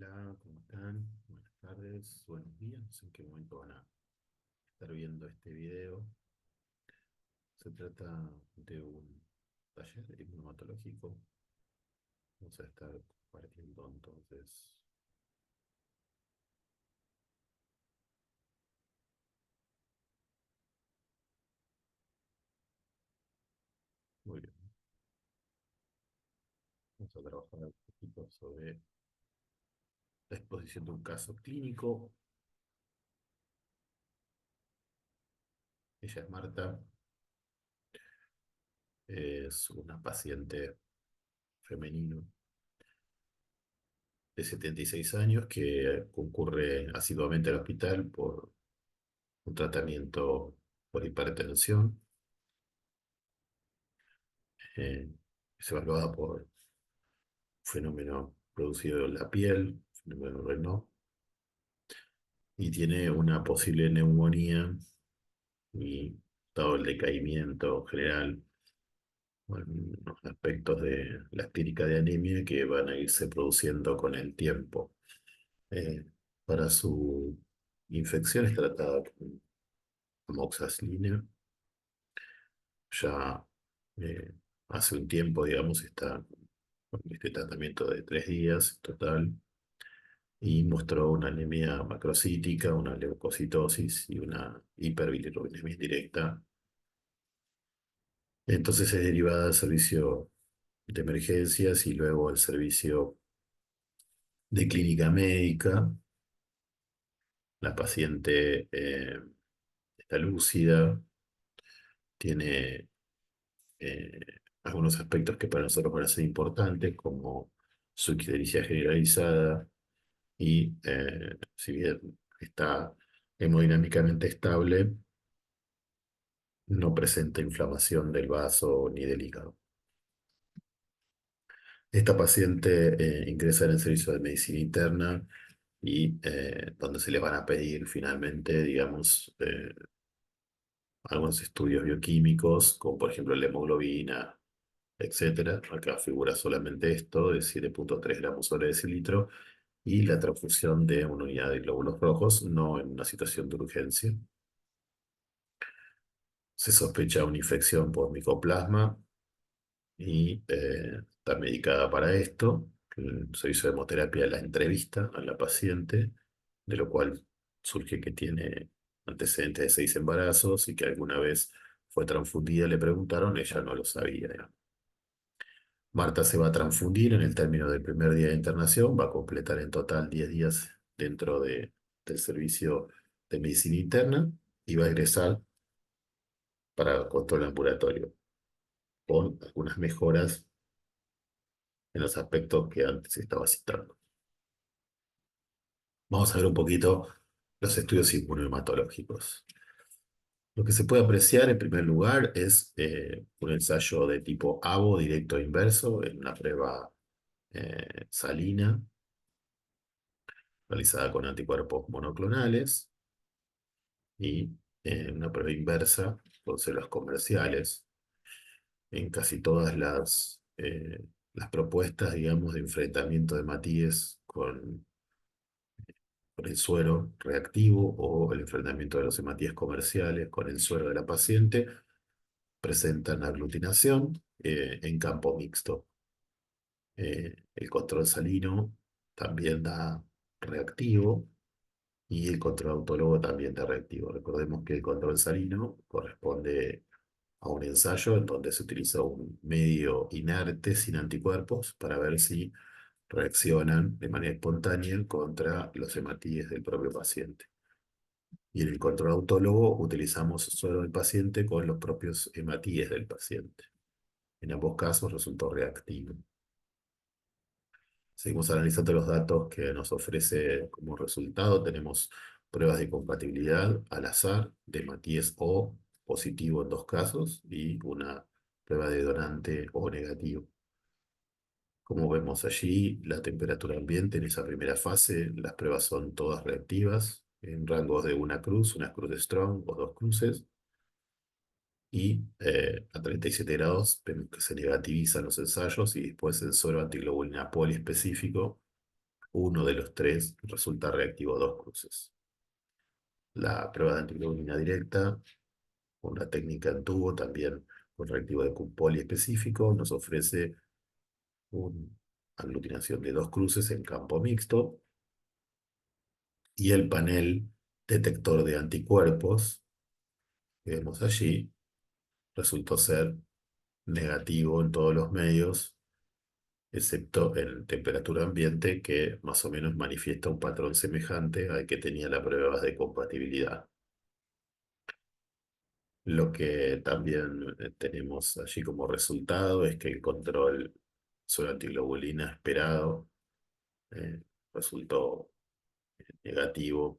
Hola, ¿cómo están? Buenas tardes, buenos días. No sé en qué momento van a estar viendo este video. Se trata de un taller inmunomatológico. Vamos a estar compartiendo entonces. Muy bien. Vamos a trabajar un poquito sobre la exposición de un caso clínico. Ella es Marta, es una paciente femenino de 76 años que concurre asiduamente al hospital por un tratamiento por hipertensión. eh, es evaluada por fenómeno producido en la piel, fenómeno Renault, y tiene una posible neumonía y dado el decaimiento general, bueno, unos aspectos de la clínica de anemia que van a irse produciendo con el tiempo. Eh, para su infección es tratada con amoxicilina. Ya eh, hace un tiempo, digamos, está con este tratamiento de 3 días total y mostró una anemia macrocítica, una leucocitosis y una hiperbilirubinemia indirecta. Entonces es derivada al servicio de emergencias y luego al servicio de clínica médica. La paciente está lúcida, tiene eh, algunos aspectos que para nosotros van a ser importantes, como su ictericia generalizada y si bien está hemodinámicamente estable, no presenta inflamación del vaso ni del hígado. Esta paciente ingresa en el servicio de medicina interna y donde se le van a pedir finalmente, digamos, algunos estudios bioquímicos, como por ejemplo la hemoglobina, etcétera. Acá figura solamente esto, de 7,3 gramos sobre decilitro, y la transfusión de una unidad de glóbulos rojos, no en una situación de urgencia. Se sospecha una infección por micoplasma y está medicada para esto. El servicio de hemoterapia la entrevista a la paciente, de lo cual surge que tiene antecedentes de 6 embarazos y que alguna vez fue transfundida, le preguntaron, ella no lo sabía, digamos. Marta se va a transfundir en el término del primer día de internación, va a completar en total 10 días dentro del servicio de medicina interna y va a ingresar para control ambulatorio, con algunas mejoras en los aspectos que antes estaba citando. Vamos a ver un poquito los estudios inmunohematológicos. Lo que se puede apreciar en primer lugar es un ensayo de tipo ABO directo e inverso en una prueba salina realizada con anticuerpos monoclonales y una prueba inversa con células comerciales. En casi todas las propuestas, digamos, de enfrentamiento de Matías con el suero reactivo o el enfrentamiento de los hematíes comerciales con el suero de la paciente, presentan aglutinación en campo mixto. El control salino también da reactivo y el control autólogo también da reactivo. Recordemos que el control salino corresponde a un ensayo en donde se utiliza un medio inerte sin anticuerpos para ver si reaccionan de manera espontánea contra los hematíes del propio paciente. Y en el control autólogo utilizamos suero del paciente con los propios hematíes del paciente. En ambos casos resultó reactivo. Seguimos analizando los datos que nos ofrece como resultado. Tenemos pruebas de compatibilidad al azar de hematíes O positivo en 2 casos y una prueba de donante O negativo. Como vemos allí, la temperatura ambiente en esa primera fase, las pruebas son todas reactivas, en rangos de una cruz de Strong o 2 cruces, y a 37 grados vemos que se negativizan los ensayos y después el suero antiglobulina poliespecífico uno de los tres resulta reactivo a dos cruces. La prueba de antiglobulina directa, una técnica en tubo también con reactivo de Cup específico, nos ofrece una aglutinación de dos cruces en campo mixto y el panel detector de anticuerpos que vemos allí resultó ser negativo en todos los medios, excepto en temperatura ambiente, que más o menos manifiesta un patrón semejante al que tenía la prueba de compatibilidad. Lo que también tenemos allí como resultado es que el control sobre antiglobulina esperado eh, resultó negativo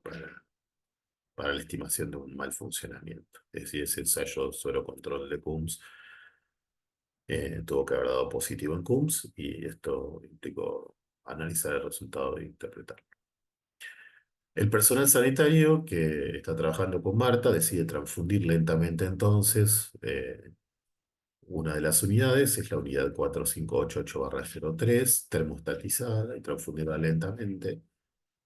para la estimación de un mal funcionamiento. Es decir, ese ensayo sobre control de CUMS tuvo que haber dado positivo en CUMS y esto implicó analizar el resultado e interpretarlo. El personal sanitario que está trabajando con Marta decide transfundir lentamente entonces una de las unidades, es la unidad 4588-03, termostatizada y transfundirla lentamente.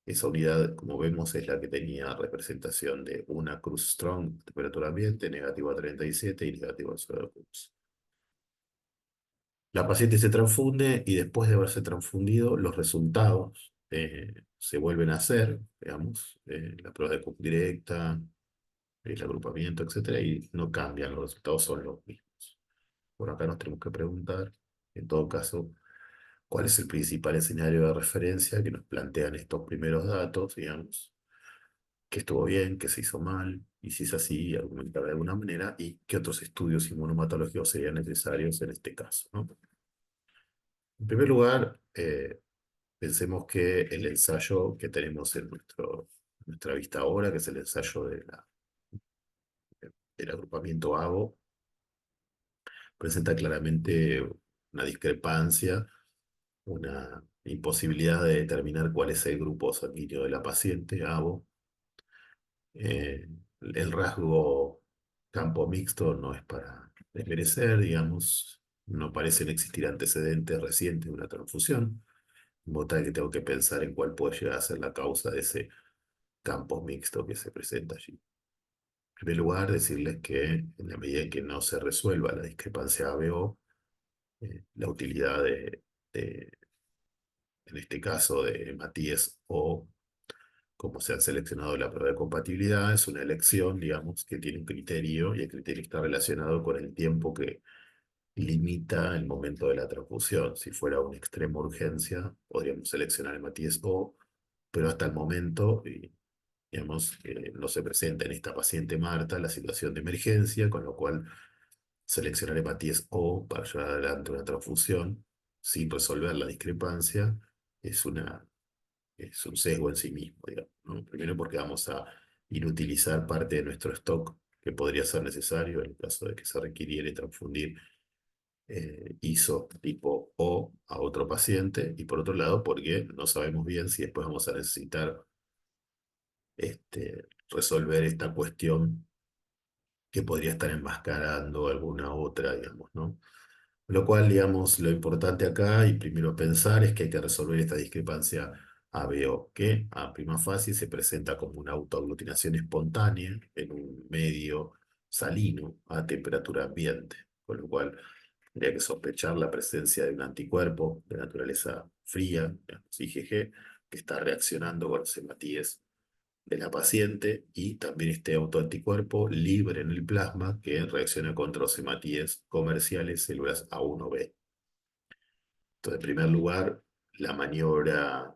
Esa unidad, como vemos, es la que tenía representación de una cruz strong, temperatura ambiente, negativo a 37 y negativo al suelo cruz. La paciente se transfunde y después de haberse transfundido, los resultados se vuelven a hacer, digamos, la prueba de CUP directa, el agrupamiento, etcétera, y no cambian, los resultados son los mismos. Por acá nos tenemos que preguntar, en todo caso, cuál es el principal escenario de referencia que nos plantean estos primeros datos, digamos, qué estuvo bien, qué se hizo mal, y si es así, argumentar de alguna manera, y qué otros estudios inmunomatológicos serían necesarios en este caso, ¿no? En primer lugar, pensemos que el ensayo que tenemos en nuestra vista ahora, que es el ensayo del agrupamiento AVO, presenta claramente una discrepancia, una imposibilidad de determinar cuál es el grupo sanguíneo de la paciente, AVO. Eh, el rasgo campo mixto no es para desmerecer, digamos, no parecen existir antecedentes recientes de una transfusión, de modo tal que tengo que pensar en cuál puede llegar a ser la causa de ese campo mixto que se presenta allí. En primer lugar, decirles que en la medida en que no se resuelva la discrepancia ABO, la utilidad de, en este caso, de Matías o como se han seleccionado la prueba de compatibilidad, es una elección, digamos, que tiene un criterio y el criterio está relacionado con el tiempo que limita el momento de la transfusión. Si fuera una extrema urgencia, podríamos seleccionar el Matías O, pero hasta el momento, digamos, no se presenta en esta paciente Marta la situación de emergencia, con lo cual seleccionar el Matías O para llevar adelante una transfusión sin resolver la discrepancia es un sesgo en sí mismo, digamos, ¿no? Primero porque vamos a inutilizar parte de nuestro stock que podría ser necesario en el caso de que se requiriera transfundir ISO tipo O a otro paciente, y por otro lado porque no sabemos bien si después vamos a necesitar resolver esta cuestión que podría estar enmascarando alguna otra, digamos, ¿no? Lo cual, digamos, lo importante acá y primero pensar es que hay que resolver esta discrepancia ABO, que a prima facie se presenta como una autoaglutinación espontánea en un medio salino a temperatura ambiente, con lo cual habría que sospechar la presencia de un anticuerpo de naturaleza fría, digamos, IgG, que está reaccionando con los hematíes de la paciente y también este autoanticuerpo libre en el plasma que reacciona contra los hematíes comerciales células A1B. Entonces, en primer lugar, la maniobra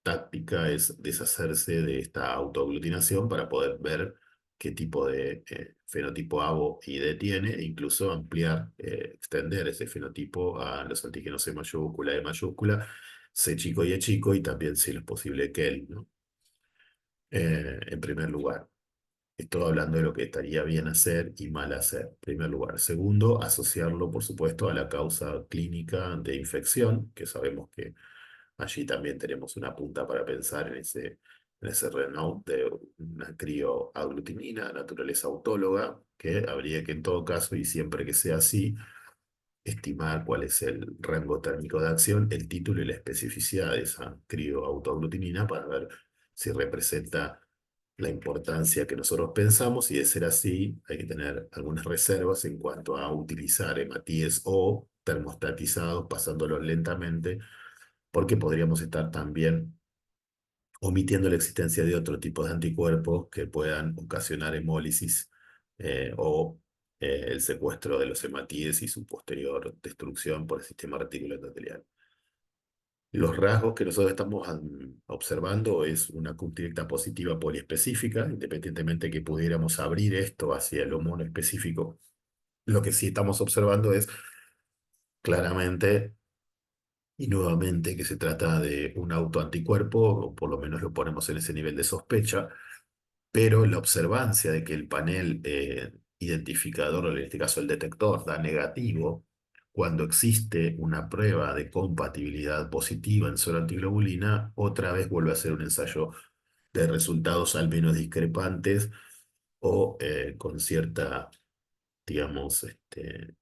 táctica es deshacerse de esta autoaglutinación para poder ver qué tipo de fenotipo ABO-ID tiene e incluso ampliar, extender ese fenotipo a los antígenos C mayúscula, E mayúscula, C chico y E chico y también, si es posible, KEL, ¿no? En primer lugar. Estoy hablando de lo que estaría bien hacer y mal hacer, en primer lugar. Segundo, asociarlo, por supuesto, a la causa clínica de infección, que sabemos que allí también tenemos una punta para pensar en ese Renault de una crioaglutinina, naturaleza autóloga, que habría que en todo caso, y siempre que sea así, estimar cuál es el rango térmico de acción, el título y la especificidad de esa crioautoaglutinina para ver si representa la importancia que nosotros pensamos, y de ser así, hay que tener algunas reservas en cuanto a utilizar hematíes o termostatizados, pasándolos lentamente, porque podríamos estar también omitiendo la existencia de otro tipo de anticuerpos que puedan ocasionar hemólisis o el secuestro de los hematíes y su posterior destrucción por el sistema reticuloendotelial. Los rasgos que nosotros estamos observando es una conducta positiva poliespecífica, independientemente que pudiéramos abrir esto hacia el monoespecífico. Lo que sí estamos observando es claramente y nuevamente que se trata de un autoanticuerpo, o por lo menos lo ponemos en ese nivel de sospecha, pero la observancia de que el panel identificador, o en este caso el detector, da negativo, cuando existe una prueba de compatibilidad positiva en suero antiglobulina, otra vez vuelve a ser un ensayo de resultados al menos discrepantes o con cierta, digamos,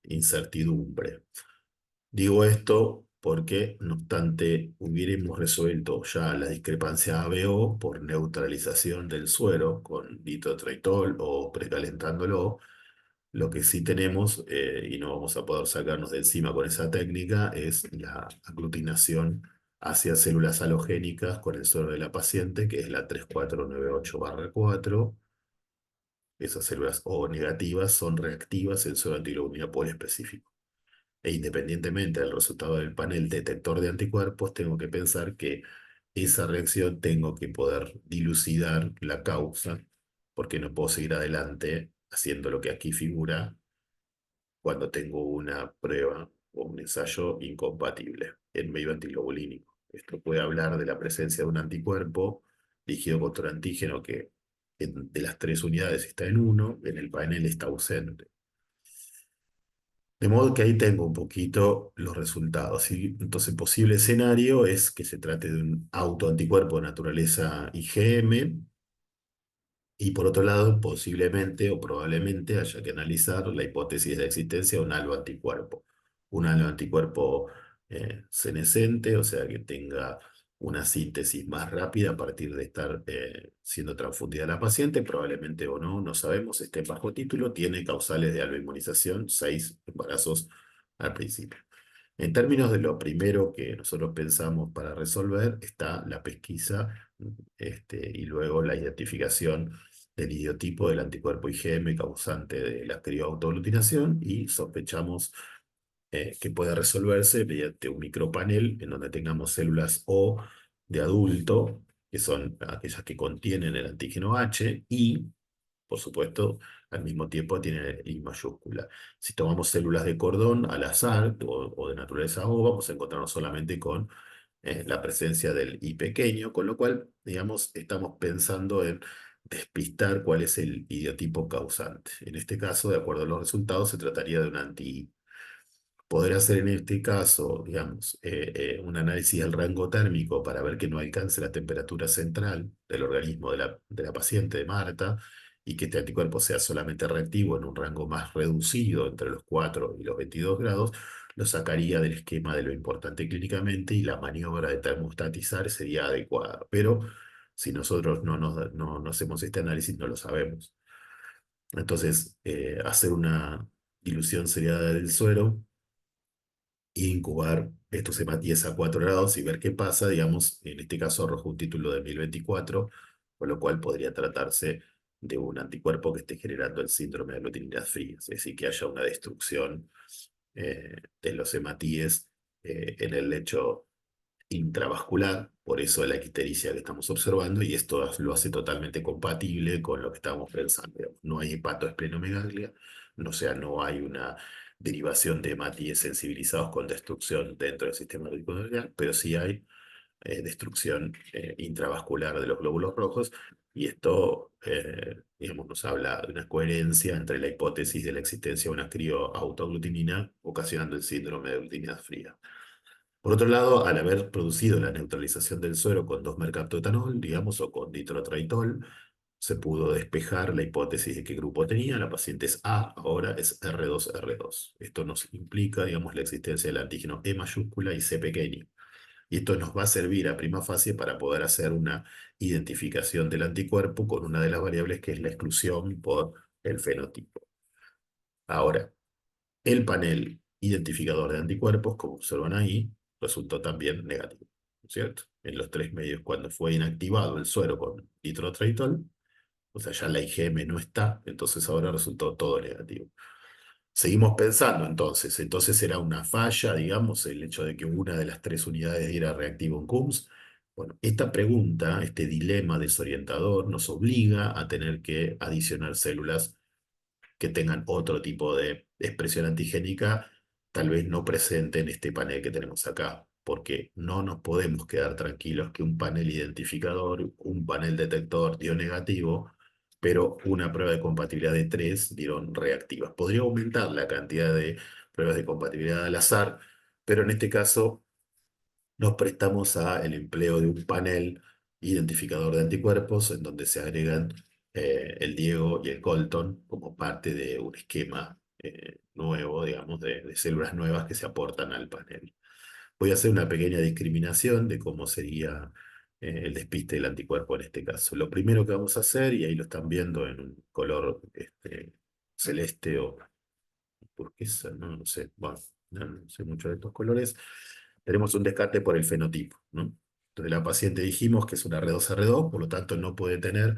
incertidumbre. Digo esto porque, no obstante, hubiéramos resuelto ya la discrepancia ABO por neutralización del suero con ditotraitol o precalentándolo. Lo que sí tenemos, y no vamos a poder sacarnos de encima con esa técnica, es la aglutinación hacia células halogénicas con el suero de la paciente, que es la 3498/4. Esas células O negativas son reactivas en suero antiglobulina poliespecífico. E independientemente del resultado del panel detector de anticuerpos, tengo que pensar que esa reacción tengo que poder dilucidar la causa, porque no puedo seguir adelante haciendo lo que aquí figura cuando tengo una prueba o un ensayo incompatible en medio antiglobulínico. Esto puede hablar de la presencia de un anticuerpo dirigido contra un antígeno que de las tres unidades está en uno, en el panel está ausente. De modo que ahí tengo un poquito los resultados. Y entonces, posible escenario es que se trate de un autoanticuerpo de naturaleza IgM, y por otro lado, posiblemente o probablemente haya que analizar la hipótesis de la existencia de un halo anticuerpo. Un halo anticuerpo senescente, o sea, que tenga una síntesis más rápida a partir de estar siendo transfundida la paciente, probablemente o no, no sabemos, este bajo título, tiene causales de aloinmunización, 6 embarazos al principio. En términos de lo primero que nosotros pensamos para resolver, está la pesquisa y luego la identificación del idiotipo del anticuerpo IgM causante de la crioautoaglutinación, y sospechamos que puede resolverse mediante un micropanel en donde tengamos células O de adulto, que son aquellas que contienen el antígeno H, y por supuesto, al mismo tiempo tiene I mayúscula. Si tomamos células de cordón al azar o de naturaleza O, vamos a encontrarnos solamente con la presencia del I pequeño, con lo cual, digamos, estamos pensando en despistar cuál es el idiotipo causante. En este caso, de acuerdo a los resultados, se trataría de un anti-I. Poder hacer en este caso, digamos, un análisis del rango térmico para ver que no alcance la temperatura central del organismo de la paciente, de Marta, y que este anticuerpo sea solamente reactivo en un rango más reducido entre los 4 y los 22 grados, lo sacaría del esquema de lo importante clínicamente, y la maniobra de termostatizar sería adecuada. Pero si nosotros no hacemos este análisis, no lo sabemos. Entonces, hacer una dilución seriada del suero y incubar estos hematíes a 4 grados y ver qué pasa, digamos, en este caso arrojó un título de 1024, con lo cual podría tratarse de un anticuerpo que esté generando el síndrome de aglutinidad fría, es decir, que haya una destrucción de los hematíes en el lecho intravascular, por eso la ictericia que estamos observando, y esto lo hace totalmente compatible con lo que estábamos pensando. Digamos. No hay hepatoesplenomegalia, no, o sea, no hay una derivación de hematíes sensibilizados con destrucción dentro del sistema reticuloendotelial, pero sí hay destrucción intravascular de los glóbulos rojos, y esto, digamos, nos habla de una coherencia entre la hipótesis de la existencia de una crioautoaglutinina ocasionando el síndrome de aglutinidad fría. Por otro lado, al haber producido la neutralización del suero con 2-mercaptoetanol, digamos, o con ditrotraitol, se pudo despejar la hipótesis de qué grupo tenía. La paciente es A, ahora es R2R2. Esto nos implica, digamos, la existencia del antígeno E mayúscula y C pequeño. Y esto nos va a servir a prima facie para poder hacer una identificación del anticuerpo con una de las variables que es la exclusión por el fenotipo. Ahora, el panel identificador de anticuerpos, como observan ahí, resultó también negativo, ¿no es cierto? En los 3 medios, cuando fue inactivado el suero con nitrotraitol, o sea, ya la IgM no está, entonces ahora resultó todo negativo. Seguimos pensando entonces era una falla, digamos, el hecho de que una de las 3 unidades diera reactivo en CUMS. Bueno, esta pregunta, este dilema desorientador, nos obliga a tener que adicionar células que tengan otro tipo de expresión antigénica, tal vez no presente en este panel que tenemos acá, porque no nos podemos quedar tranquilos que un panel identificador, un panel detector dio negativo, pero una prueba de compatibilidad de 3 dieron reactivas. Podría aumentar la cantidad de pruebas de compatibilidad al azar, pero en este caso nos prestamos a el empleo de un panel identificador de anticuerpos en donde se agregan el Diego y el Colton como parte de un esquema nuevo, digamos, de células nuevas que se aportan al panel. Voy a hacer una pequeña discriminación de cómo sería el despiste del anticuerpo en este caso. Lo primero que vamos a hacer, y ahí lo están viendo en un color celeste o turquesa, no, no sé, bueno, no sé mucho de estos colores, tenemos un descarte por el fenotipo, ¿no? Entonces la paciente dijimos que es una R2R2, por lo tanto no puede tener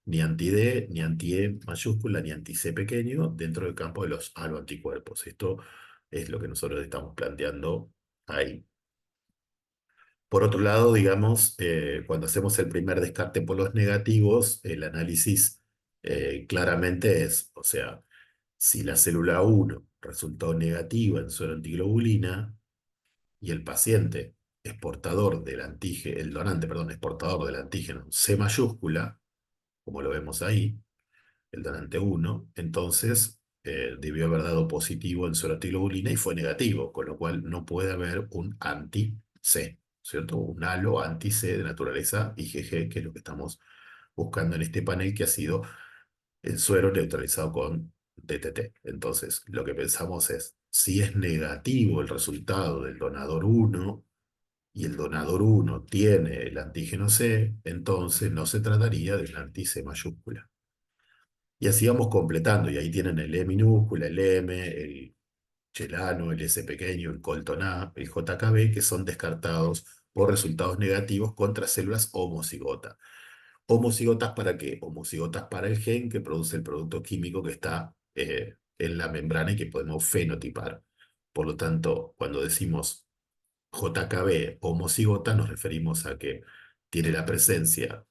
ni anti-D, ni anti-E mayúscula, ni anti-C pequeño dentro del campo de los haloanticuerpos. Esto es lo que nosotros estamos planteando ahí. Por otro lado, digamos, cuando hacemos el primer descarte por los negativos, el análisis claramente es, o sea, si la célula 1 resultó negativa en suero antiglobulina y el paciente es portador del antígeno, el donante, perdón, es portador del antígeno C mayúscula, como lo vemos ahí, el donante 1, entonces debió haber dado positivo en suero antiglobulina y fue negativo, con lo cual no puede haber un anti-C, ¿cierto? Un halo anti-C de naturaleza IgG, que es lo que estamos buscando en este panel que ha sido el suero neutralizado con DTT. Entonces, lo que pensamos es, si es negativo el resultado del donador 1 y el donador 1 tiene el antígeno C, entonces no se trataría de un anti-C mayúscula. Y así vamos completando, y ahí tienen el E minúscula, el M, el chelano, el S pequeño, el colton A, el JKB, que son descartados por resultados negativos contra células homocigotas. ¿Homocigotas para qué? Homocigotas para el gen que produce el producto químico que está en la membrana y que podemos fenotipar. Por lo tanto, cuando decimos JKB homocigota, nos referimos a que tiene la presencia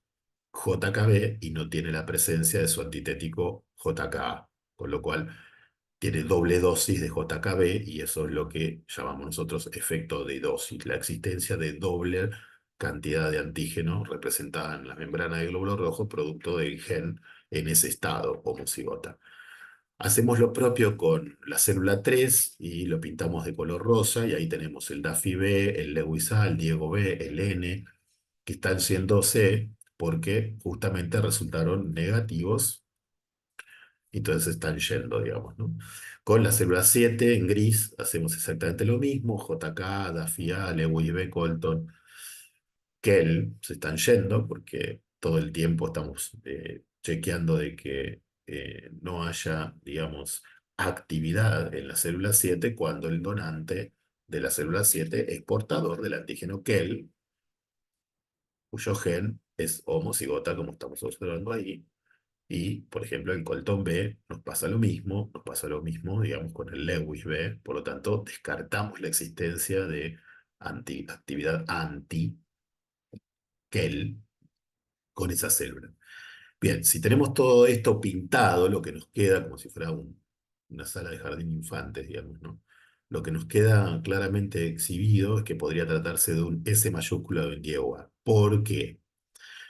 JKB y no tiene la presencia de su antitético JKA, con lo cual tiene doble dosis de JKB y eso es lo que llamamos nosotros efecto de dosis, la existencia de doble cantidad de antígeno representada en la membrana de glóbulo rojo producto del gen en ese estado homocigota. Hacemos lo propio con la célula 3 y lo pintamos de color rosa y ahí tenemos el Daffy B, el Lewis A, el Diego B, el N, que están siendo C porque justamente resultaron negativos y entonces están yendo, digamos, ¿no? Con la célula 7 en gris hacemos exactamente lo mismo, JK, Daffy A, Lewis B, Colton, Kell se están yendo porque todo el tiempo estamos chequeando de que no haya, digamos, actividad en la célula 7 cuando el donante de la célula 7 es portador del antígeno Kell, cuyo gen es homocigota, como estamos observando ahí. Y, por ejemplo, en Colton B nos pasa lo mismo, digamos, con el Lewis B, por lo tanto, descartamos la existencia de actividad anti-Kell con esa célula. Bien, si tenemos todo esto pintado, lo que nos queda, como si fuera una sala de jardín de infantes, digamos, ¿no? Lo que nos queda claramente exhibido es que podría tratarse de un S mayúscula de un Diego A. ¿Por qué?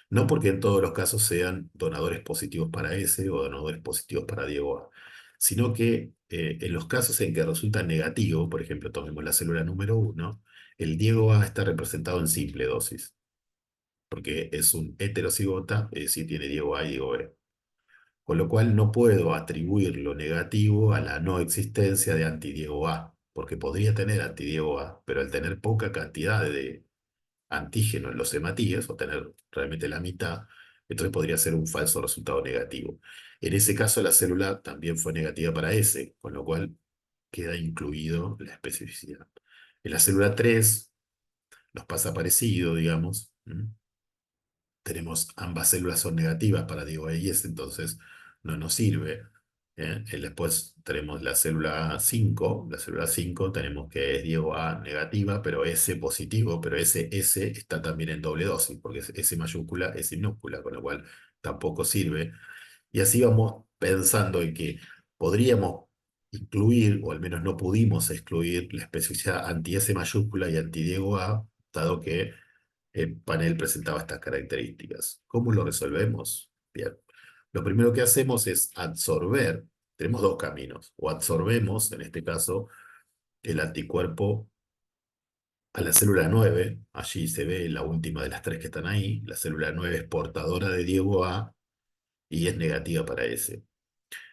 No porque en todos los casos sean donadores positivos para S o donadores positivos para Diego A, sino que en los casos en que resulta negativo, por ejemplo, tomemos la célula número 1, el Diego A está representado en simple dosis. porque es un heterocigota, es decir, tiene Diego A y Diego B. Con lo cual no puedo atribuir lo negativo a la no existencia de antidiego A, porque podría tener antidiego A, pero al tener poca cantidad de antígeno en los hematíes, o tener realmente la mitad, entonces podría ser un falso resultado negativo. En ese caso, la célula también fue negativa para S, con lo cual queda incluido la especificidad. En la célula 3 nos pasa parecido, digamos. Tenemos ambas células son negativas para Diego E y S, entonces no nos sirve. Después tenemos la célula 5 tenemos que es Diego A negativa, pero S positivo, pero ese S está también en doble dosis, porque es S mayúscula, S minúscula, con lo cual tampoco sirve. Y así vamos pensando en que podríamos incluir, o al menos no pudimos excluir, la especificidad anti-S mayúscula y anti-Diego A, dado que el panel presentaba estas características. ¿Cómo lo resolvemos? Bien, lo primero que hacemos es absorber, tenemos dos caminos, o absorbemos, en este caso, el anticuerpo a la célula 9. Allí se ve la última de las tres que están ahí, la célula 9 es portadora de Diego A y es negativa para S.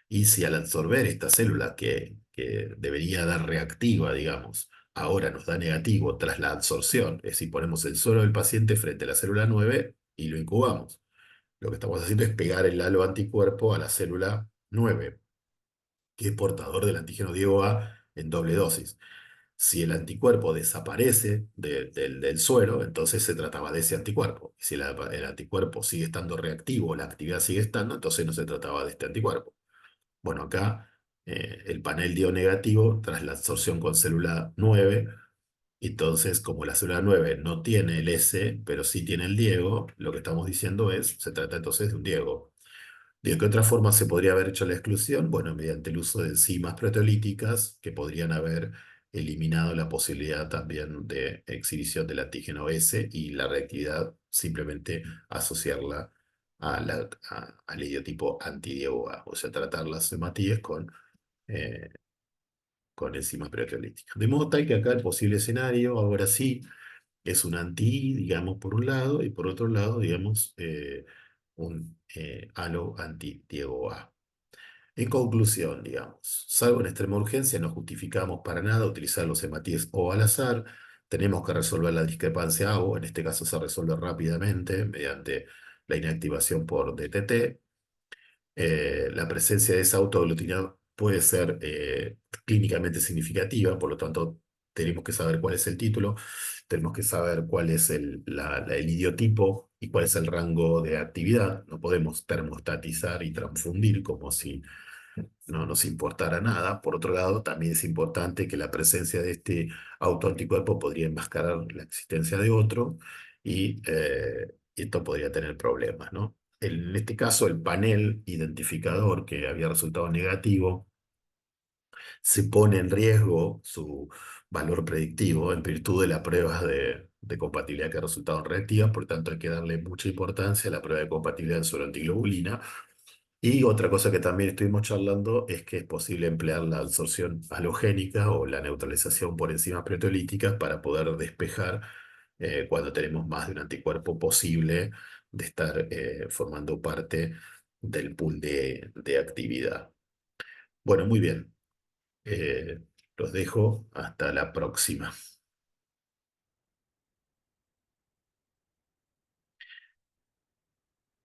Y si al absorber esta célula que debería dar reactiva, digamos, ahora nos da negativo tras la absorción, es decir, ponemos el suero del paciente frente a la célula 9 y lo incubamos. Lo que estamos haciendo es pegar el halo anticuerpo a la célula 9, que es portador del antígeno Diego A en doble dosis. Si el anticuerpo desaparece del suero, entonces se trataba de ese anticuerpo. Y si el anticuerpo sigue estando reactivo, la actividad sigue estando, entonces no se trataba de este anticuerpo. Bueno, acá el panel dio negativo tras la absorción con célula 9. Entonces, como la célula 9 no tiene el S, pero sí tiene el Diego, lo que estamos diciendo es, se trata entonces de un Diego. ¿De qué otra forma se podría haber hecho la exclusión? Bueno, mediante el uso de enzimas proteolíticas que podrían haber eliminado la posibilidad también de exhibición del antígeno S y la reactividad, simplemente asociarla al idiotipo antidiego A, o sea, tratar las hematíes eh, con enzimas proteolíticas. De modo tal que acá el posible escenario, ahora sí, es un anti, digamos, por un lado, y por otro lado, digamos, un halo anti-Diego A. En conclusión, digamos, salvo en extrema urgencia, no justificamos para nada utilizar los hematíes O al azar. Tenemos que resolver la discrepancia O, en este caso se resuelve rápidamente mediante la inactivación por DTT. La presencia de esa autoaglutinador puede ser clínicamente significativa, por lo tanto, tenemos que saber cuál es el título, tenemos que saber cuál es el idiotipo y cuál es el rango de actividad. No podemos termostatizar y transfundir como si no nos importara nada. Por otro lado, también es importante que la presencia de este autoanticuerpo podría enmascarar la existencia de otro y esto podría tener problemas, ¿no? En este caso, el panel identificador que había resultado negativo se pone en riesgo su valor predictivo en virtud de las pruebas de compatibilidad que resultaron reactivas, por tanto hay que darle mucha importancia a la prueba de compatibilidad en suero antiglobulina. Y otra cosa que también estuvimos charlando es que es posible emplear la absorción halogénica o la neutralización por enzimas proteolíticas para poder despejar cuando tenemos más de un anticuerpo posible de estar formando parte del pool de actividad. Bueno, muy bien. Eh, los dejo hasta la próxima.